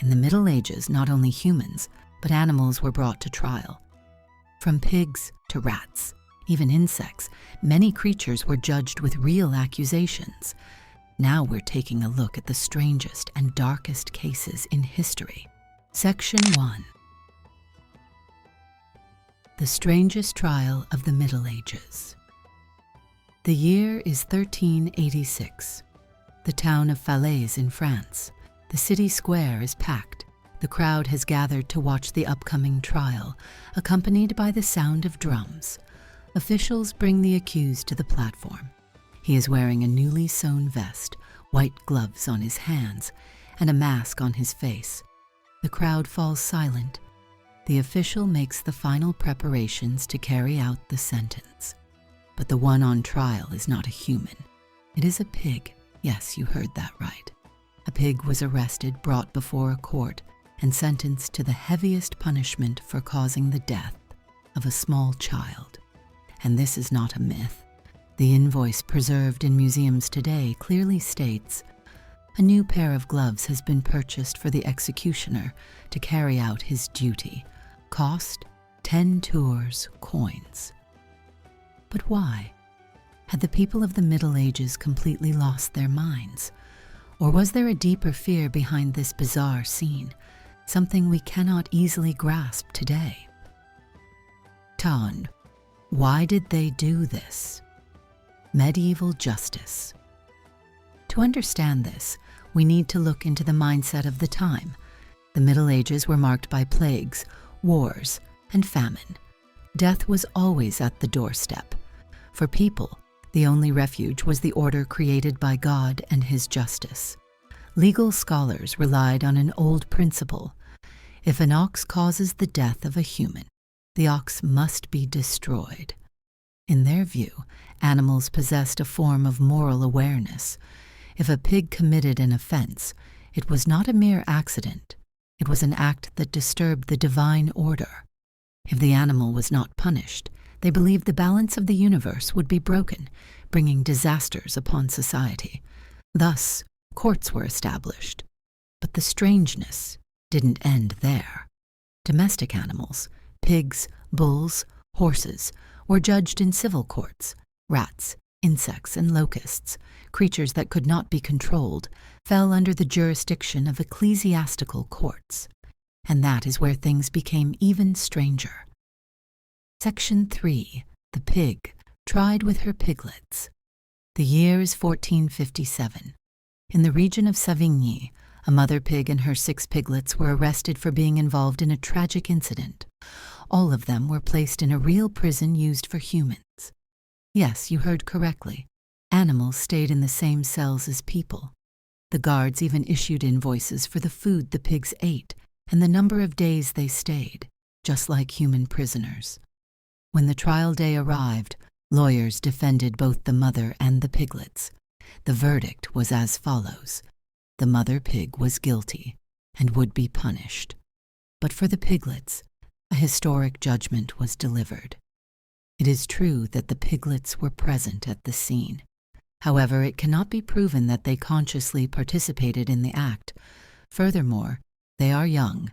In the Middle Ages, not only humans, but animals were brought to trial. From pigs to rats, even insects, many creatures were judged with real accusations. Now we're taking a look at the strangest and darkest cases in history. Section 1. The strangest trial of the Middle Ages. The year is 1386. The town of Falaise in France. The city square is packed. The crowd has gathered to watch the upcoming trial, accompanied by the sound of drums. Officials bring the accused to the platform. He is wearing a newly sewn vest, white gloves on his hands, and a mask on his face. The crowd falls silent. The official makes the final preparations to carry out the sentence. But the one on trial is not a human. It is a pig. Yes, you heard that right. A pig was arrested, brought before a court, and sentenced to the heaviest punishment for causing the death of a small child. And this is not a myth. The invoice preserved in museums today clearly states, a new pair of gloves has been purchased for the executioner to carry out his duty. Cost 10 tours coins. But why? Had the people of the Middle Ages completely lost their minds? Or was there a deeper fear behind this bizarre scene, something we cannot easily grasp today? Tan, why did they do this? Medieval justice. To understand this, we need to look into the mindset of the time. The Middle Ages were marked by plagues, wars, and famine. Death was always at the doorstep. For people, the only refuge was the order created by God and his justice. Legal scholars relied on an old principle. If an ox causes the death of a human, the ox must be destroyed. In their view, animals possessed a form of moral awareness. If a pig committed an offense, it was not a mere accident. It was an act that disturbed the divine order. If the animal was not punished, they believed the balance of the universe would be broken, bringing disasters upon society. Thus, courts were established. But the strangeness didn't end there. Domestic animals, pigs, bulls, horses, were judged in civil courts. Rats, insects, and locusts, creatures that could not be controlled, fell under the jurisdiction of ecclesiastical courts. And that is where things became even stranger. Section 3. The pig, tried with her piglets. The year is 1457. In the region of Savigny, a mother pig and her 6 piglets were arrested for being involved in a tragic incident. All of them were placed in a real prison used for humans. Yes, you heard correctly. Animals stayed in the same cells as people. The guards even issued invoices for the food the pigs ate and the number of days they stayed, just like human prisoners. When the trial day arrived, lawyers defended both the mother and the piglets. The verdict was as follows. The mother pig was guilty and would be punished. But for the piglets, a historic judgment was delivered. It is true that the piglets were present at the scene. However, it cannot be proven that they consciously participated in the act. Furthermore, they are young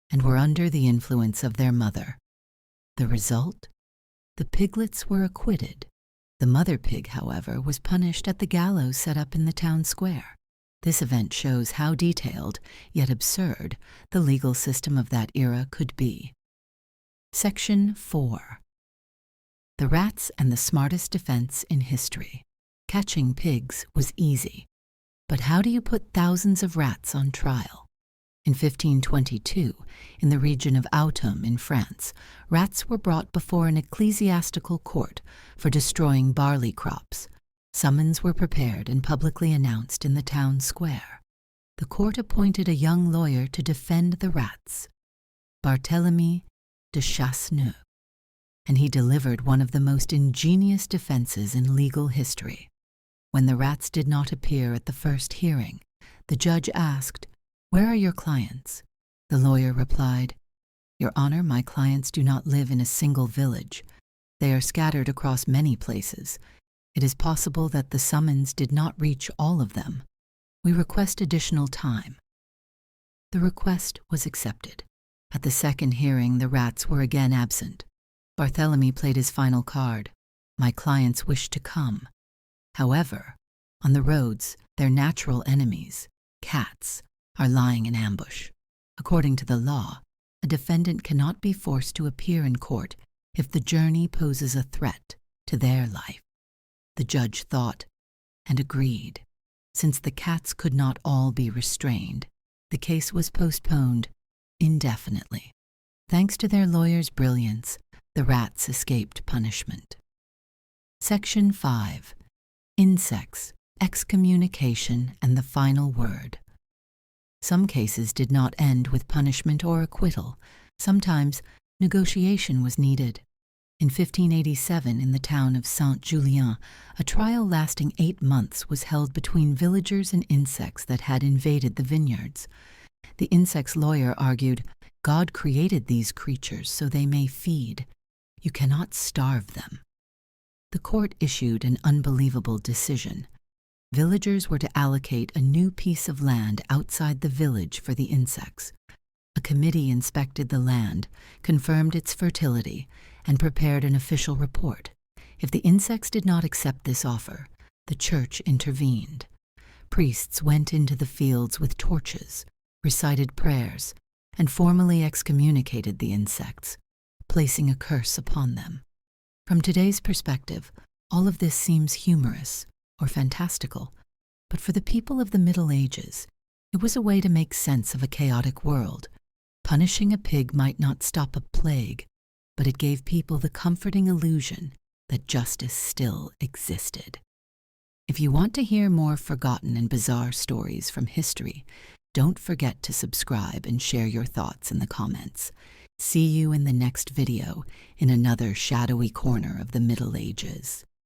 and were under the influence of their mother. The result? The piglets were acquitted. The mother pig, however, was punished at the gallows set up in the town square. This event shows how detailed, yet absurd, the legal system of that era could be. Section 4. The rats and the smartest defense in history. Catching pigs was easy. But how do you put thousands of rats on trial? In 1522, in the region of Autun in France, rats were brought before an ecclesiastical court for destroying barley crops. Summons were prepared and publicly announced in the town square. The court appointed a young lawyer to defend the rats, Barthélemy de Chasseneux, and he delivered one of the most ingenious defenses in legal history. When the rats did not appear at the first hearing, the judge asked, "Where are your clients?" The lawyer replied, "Your Honor, my clients do not live in a single village. They are scattered across many places. It is possible that the summons did not reach all of them. We request additional time." The request was accepted. At the second hearing, the rats were again absent. Barthélemy played his final card. My clients wished to come. However, on the roads, their natural enemies, cats, are lying in ambush. According to the law, a defendant cannot be forced to appear in court if the journey poses a threat to their life. The judge thought and agreed. Since the cats could not all be restrained, the case was postponed indefinitely. Thanks to their lawyer's brilliance, the rats escaped punishment. Section 5. Insects, excommunication, and the final word. Some cases did not end with punishment or acquittal. Sometimes negotiation was needed. In 1587, in the town of Saint-Julien, a trial lasting 8 months was held between villagers and insects that had invaded the vineyards. The insect's lawyer argued, "God created these creatures so they may feed. You cannot starve them." The court issued an unbelievable decision. Villagers were to allocate a new piece of land outside the village for the insects. A committee inspected the land, confirmed its fertility, and prepared an official report. If the insects did not accept this offer, the church intervened. Priests went into the fields with torches, recited prayers, and formally excommunicated the insects, placing a curse upon them. From today's perspective, all of this seems humorous or fantastical, but for the people of the Middle Ages, it was a way to make sense of a chaotic world. Punishing a pig might not stop a plague, but it gave people the comforting illusion that justice still existed. If you want to hear more forgotten and bizarre stories from history, don't forget to subscribe and share your thoughts in the comments. See you in the next video in another shadowy corner of the Middle Ages.